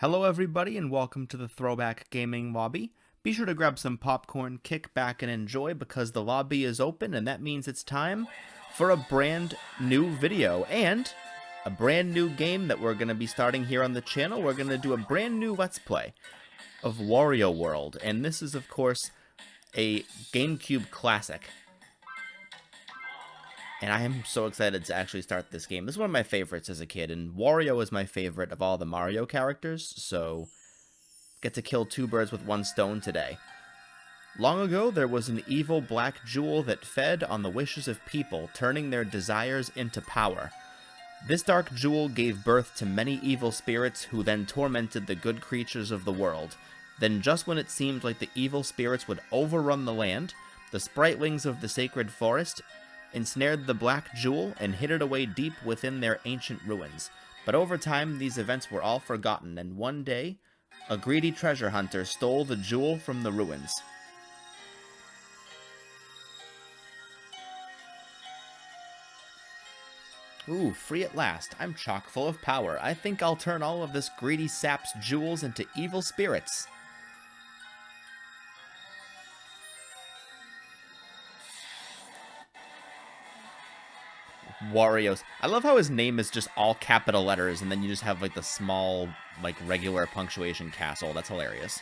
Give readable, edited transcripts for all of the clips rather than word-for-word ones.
Hello everybody and welcome to the Throwback Gaming Lobby. Be sure to grab some popcorn, kick back and enjoy because the lobby is open and that means it's time for a brand new video and a brand new game that we're going to be starting here on the channel. We're going to do a brand new Let's Play of Wario World, and this is of course a GameCube classic. And I am so excited to actually start this game. This is one of my favorites as a kid, and Wario is my favorite of all the Mario characters, so get to kill two birds with one stone today. Long ago, there was an evil black jewel that fed on the wishes of people, turning their desires into power. This dark jewel gave birth to many evil spirits who then tormented the good creatures of the world. Then just when it seemed like the evil spirits would overrun the land, the spritlings of the sacred forest ensnared the black jewel and hid it away deep within their ancient ruins. But over time, these events were all forgotten, and one day, a greedy treasure hunter stole the jewel from the ruins. Ooh, free at last. I'm chock full of power. I think I'll turn all of this greedy sap's jewels into evil spirits. WARIOS. I love how his name is just all capital letters, and then you just have, like, the small, like, regular punctuation castle. That's hilarious.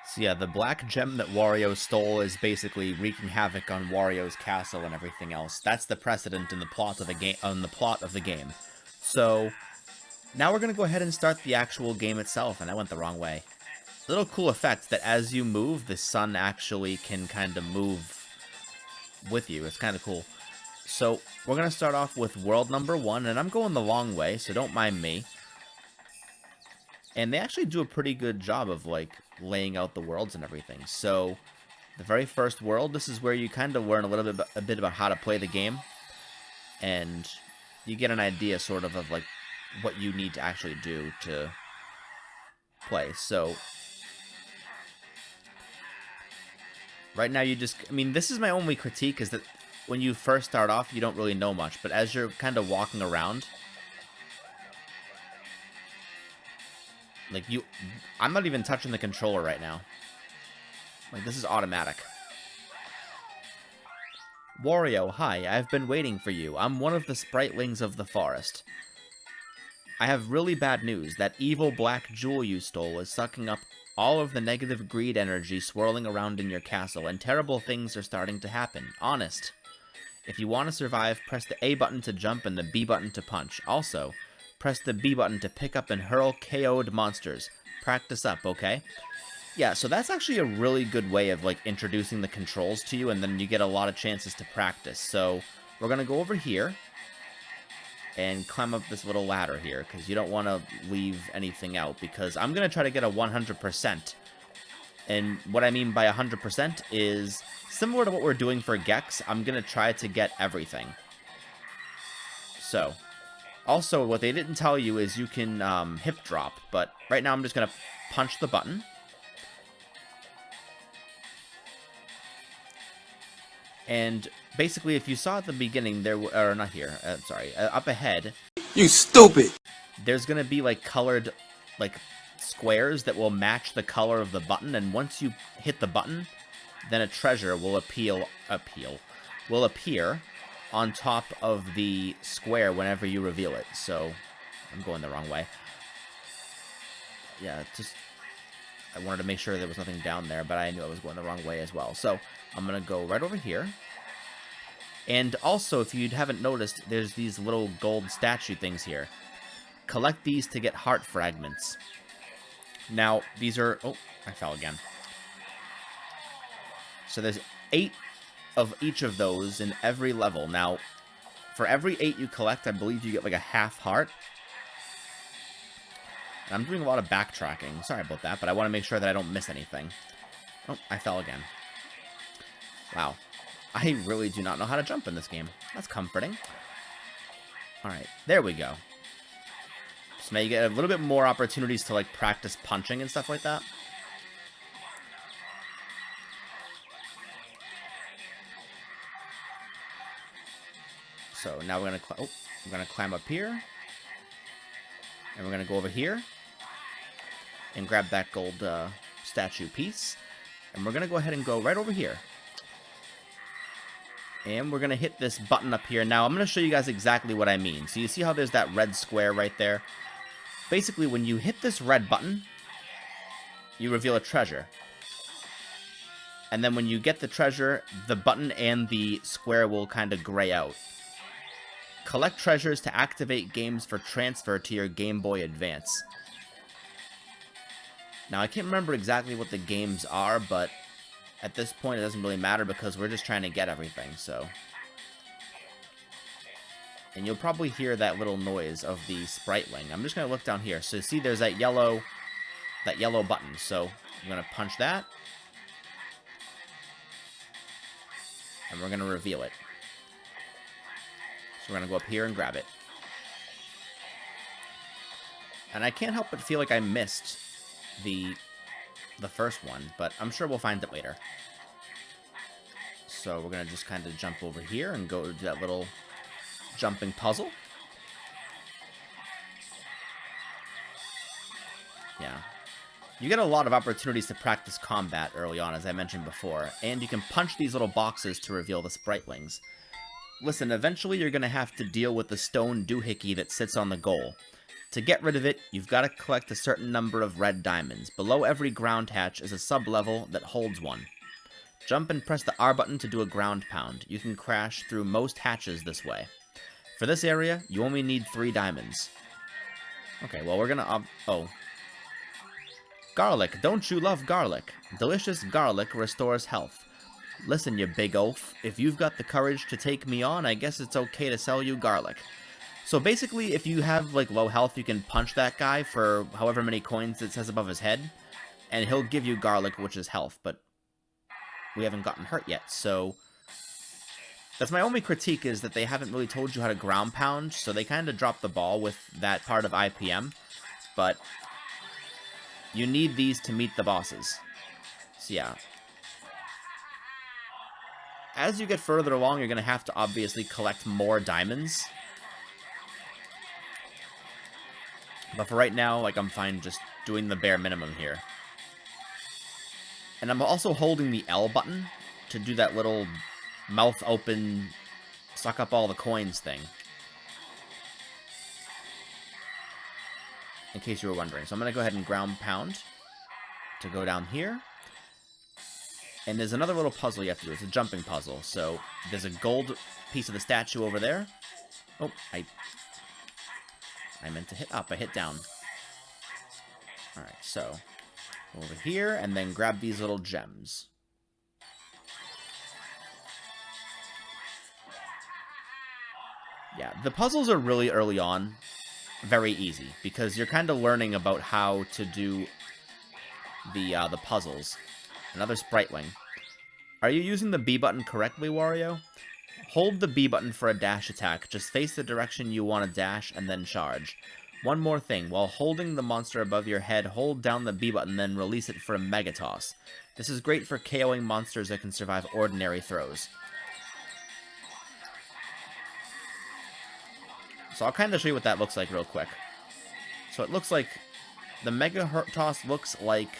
So yeah, the black gem that Wario stole is basically wreaking havoc on Wario's castle and everything else. That's the precedent in the plot of the game. So now we're gonna go ahead and start the actual game itself, and I went the wrong way. Little cool effect that as you move, the sun actually can kind of move with you. It's kind of cool. So we're gonna start off with world number 1, and I'm going the long way, so don't mind me. And they actually do a pretty good job of, like, laying out the worlds and everything. So, the very first world, this is where you kind of learn a bit about how to play the game. And you get an idea, sort of like, what you need to actually do to play. So, right now you just, I mean, this is my only critique, is that when you first start off, you don't really know much. But as you're kind of walking around, like, I'm not even touching the controller right now. Like, this is automatic. Wario, hi, I've been waiting for you. I'm one of the spritlings of the forest. I have really bad news. That evil black jewel you stole is sucking up all of the negative greed energy swirling around in your castle, and terrible things are starting to happen. Honest. If you want to survive, press the A button to jump and the B button to punch. Also, press the B button to pick up and hurl KO'd monsters. Practice up, okay? Yeah, so that's actually a really good way of, like, introducing the controls to you, and then you get a lot of chances to practice. So we're going to go over here and climb up this little ladder here, because you don't want to leave anything out, because I'm going to try to get a 100%. And what I mean by 100% is similar to what we're doing for Gex. I'm going to try to get everything. So also, what they didn't tell you is you can hip drop, but right now I'm just going to punch the button. And basically, if you saw at the beginning, or not here, sorry, up ahead. You stupid! There's going to be, like, colored, like, squares that will match the color of the button, and once you hit the button, then a treasure will appear on top of the square whenever you reveal it. So, I'm going the wrong way. Yeah, I wanted to make sure there was nothing down there, but I knew I was going the wrong way as well. So, I'm going to go right over here. And also, if you haven't noticed, there's these little gold statue things here. Collect these to get heart fragments. Now, these are... Oh, I fell again. So there's 8 of each of those in every level. Now, for every 8 you collect, I believe you get, like, a half heart. And I'm doing a lot of backtracking. Sorry about that, but I want to make sure that I don't miss anything. Oh, I fell again. Wow. I really do not know how to jump in this game. That's comforting. Alright, there we go. So now you get a little bit more opportunities to, like, practice punching and stuff like that. So now we're gonna climb up here. And we're gonna go over here. And grab that gold statue piece. And we're gonna go ahead and go right over here. And we're gonna hit this button up here. Now, I'm gonna show you guys exactly what I mean. So you see how there's that red square right there? Basically, when you hit this red button, you reveal a treasure. And then when you get the treasure, the button and the square will kind of gray out. Collect treasures to activate games for transfer to your Game Boy Advance. Now, I can't remember exactly what the games are, but at this point, it doesn't really matter because we're just trying to get everything, so. And you'll probably hear that little noise of the Spriteling. I'm just going to look down here. So, see, there's that yellow button. So, I'm going to punch that. And we're going to reveal it. So, we're going to go up here and grab it. And I can't help but feel like I missed the first one, but I'm sure we'll find it later. So we're going to just kind of jump over here and go to that little jumping puzzle. Yeah. You get a lot of opportunities to practice combat early on, as I mentioned before, and you can punch these little boxes to reveal the Spritelings. Listen, eventually you're going to have to deal with the stone doohickey that sits on the goal. To get rid of it, you've got to collect a certain number of red diamonds. Below every ground hatch is a sub-level that holds one. Jump and press the R button to do a ground pound. You can crash through most hatches this way. For this area, you only need 3 diamonds. Okay, well, we're gonna... oh. Garlic. Don't you love garlic? Delicious garlic restores health. Listen, you big oaf. If you've got the courage to take me on, I guess it's okay to sell you garlic. So basically, if you have, like, low health, you can punch that guy for however many coins it says above his head, and he'll give you garlic, which is health, but we haven't gotten hurt yet, so that's my only critique, is that they haven't really told you how to ground pound, so they kind of dropped the ball with that part of IPM, but you need these to meet the bosses. So yeah. As you get further along, you're going to have to obviously collect more diamonds. But for right now, like, I'm fine just doing the bare minimum here. And I'm also holding the L button to do that little mouth open, suck up all the coins thing. In case you were wondering. So I'm going to go ahead and ground pound to go down here. And there's another little puzzle you have to do. It's a jumping puzzle. So there's a gold piece of the statue over there. Oh, I meant to hit up. I hit down. Alright, so over here, and then grab these little gems. Yeah, the puzzles are really early on very easy, because you're kind of learning about how to do the puzzles. Another Spriteling. Are you using the B button correctly, Wario? Hold the B button for a dash attack. Just face the direction you want to dash and then charge. One more thing. While holding the monster above your head, hold down the B button, then release it for a Mega Toss. This is great for KOing monsters that can survive ordinary throws. So I'll kind of show you what that looks like real quick. So it looks like the Mega Toss looks like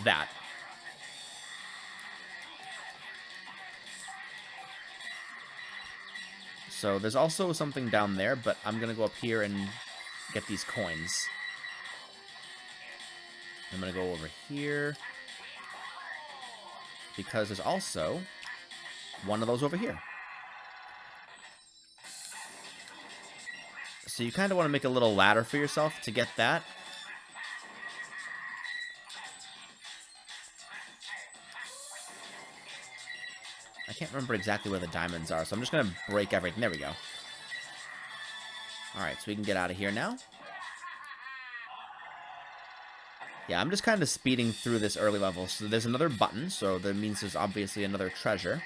that. So there's also something down there, but I'm going to go up here and get these coins. I'm going to go over here, because there's also one of those over here. So you kind of want to make a little ladder for yourself to get that. I can't remember exactly where the diamonds are, so I'm just going to break everything. There we go. Alright, so we can get out of here now. Yeah, I'm just kind of speeding through this early level. So there's another button, so that means there's obviously another treasure.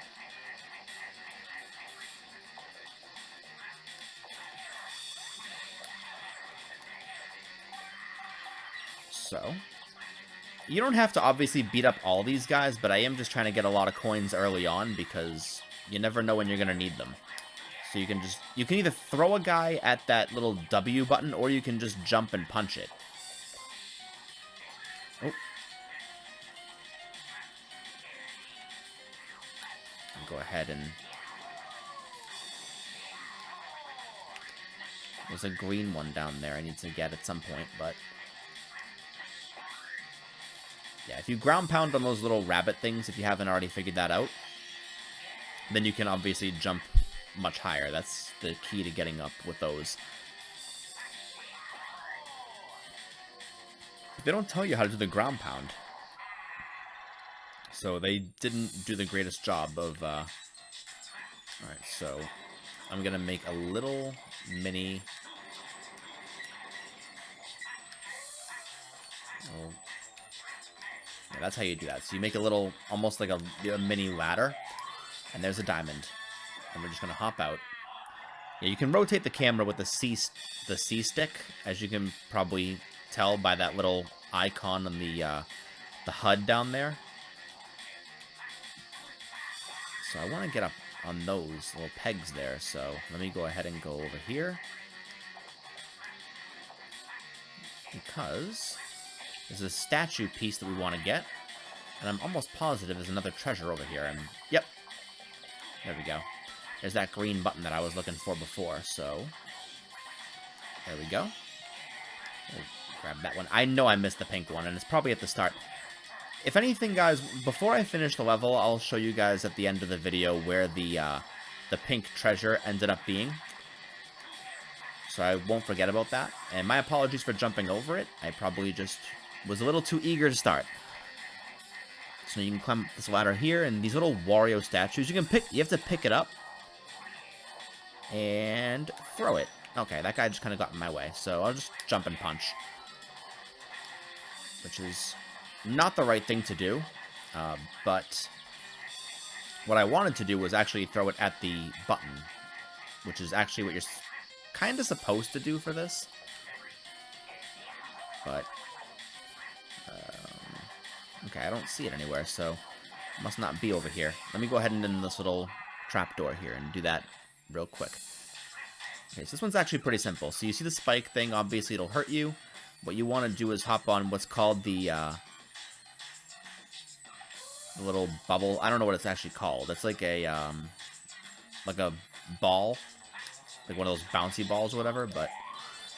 So, you don't have to obviously beat up all these guys, but I am just trying to get a lot of coins early on because you never know when you're going to need them. So you can either throw a guy at that little W button, or you can just jump and punch it. Oh. I'll go ahead and... There's a green one down there I need to get at some point, but... Yeah, if you ground pound on those little rabbit things, if you haven't already figured that out, then you can obviously jump much higher. That's the key to getting up with those. They don't tell you how to do the ground pound. So they didn't do the greatest job of... Alright, so I'm going to make a little mini... Oh. Yeah, that's how you do that. So you make a little, almost like a mini ladder, and there's a diamond. And we're just going to hop out. Yeah, you can rotate the camera with the C stick, as you can probably tell by that little icon on the HUD down there. So I want to get up on those little pegs there, so let me go ahead and go over here. Because there's a statue piece that we want to get, and I'm almost positive there's another treasure over here, and yep, there we go. There's that green button that I was looking for before, so there we go. We'll grab that one. I know I missed the pink one, and it's probably at the start. If anything, guys, before I finish the level, I'll show you guys at the end of the video where the pink treasure ended up being. So I won't forget about that. And my apologies for jumping over it. I probably just was a little too eager to start. So you can climb this ladder here, and these little Wario statues, you have to pick it up and throw it. Okay, that guy just kind of got in my way, so I'll just jump and punch. Which is not the right thing to do, but what I wanted to do was actually throw it at the button, which is actually what you're kind of supposed to do for this. But, okay, I don't see it anywhere, so it must not be over here. Let me go ahead and in this little trapdoor here and do that real quick. Okay, so this one's actually pretty simple. So you see the spike thing, obviously it'll hurt you. What you want to do is hop on what's called the little bubble. I don't know what it's actually called. It's like a ball, like one of those bouncy balls or whatever, but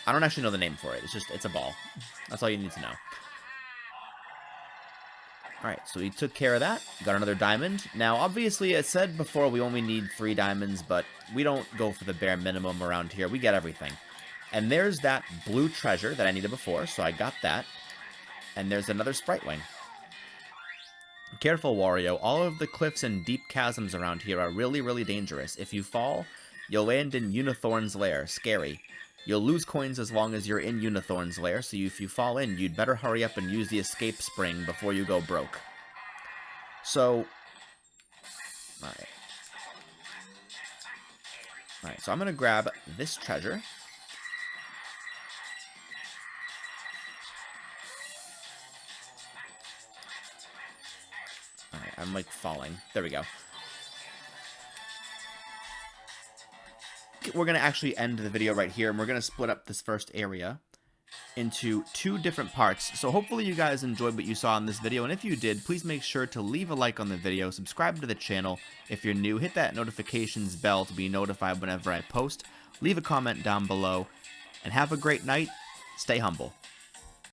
I don't actually know the name for it. It's a ball. That's all you need to know. Alright, so we took care of that. Got another diamond. Now, obviously, I said before we only need 3 diamonds, but we don't go for the bare minimum around here. We get everything. And there's that blue treasure that I needed before, so I got that. And there's another sprite wing. Careful, Wario. All of the cliffs and deep chasms around here are really, really dangerous. If you fall, you'll land in Unithorn's lair. Scary. You'll lose coins as long as you're in Unithorn's lair, so if you fall in, you'd better hurry up and use the escape spring before you go broke. So, alright. Alright, so I'm going to grab this treasure. Alright, I'm like falling. There we go. We're going to actually end the video right here, and we're going to split up this first area into 2 different parts. So hopefully you guys enjoyed what you saw in this video, and if you did, please make sure to leave a like on the video, subscribe to the channel. If you're new, hit that notifications bell to be notified whenever I post. Leave a comment down below, and have a great night. Stay humble.